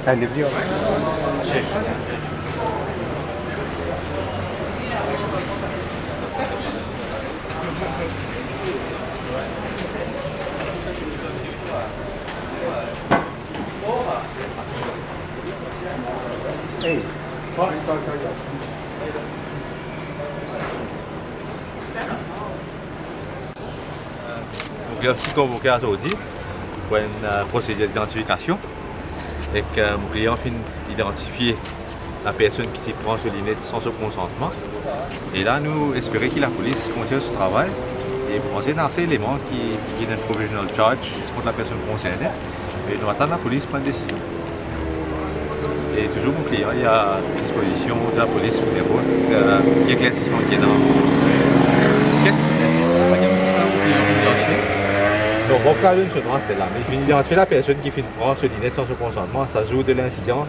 Elle est venue. Hey. Donc, il a aussi convoqué aujourd'hui pour une procédure d'identification et que mon client finit d'identifier la personne qui prend ce lunette sans son consentement. Et là, nous espérons que la police continue ce travail et penser dans ces éléments qui est un provisional charge contre la personne concernée. Et nous attendons la police pour une décision. Et toujours mon client, il y a à disposition de la police pour qui éclaircissement qui est dans. Donc, mon cas, une chose, c'est là. Mais je viens d'identifier la personne qui prend ce lunette sans son consentement. Ça joue de l'incident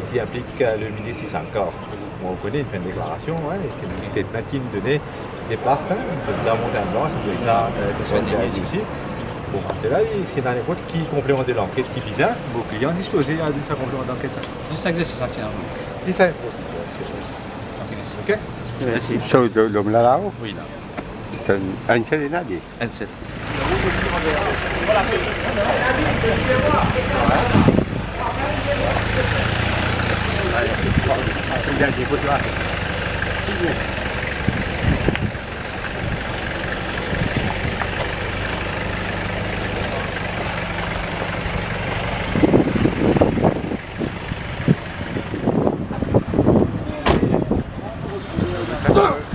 qui implique le ministre ici encore. Bon, vous connaissez, il fait une déclaration, ouais, et que le statement qu'il nous donnait dépasse, hein, il fait déjà monter un blanc, il fait ça, aussi. Bon, c'est là, c'est dans n'importe qui complément de l'enquête qui vise, vos clients disposés à d'une complément d'enquête. C'est ça que c'est ça qui est l'argent. C'est ça. Ok, merci. Ok? Merci. So, l'homme là-haut? Oui, là. C'est un seul et nadi. Un seul. Jadi putih lah. Stop!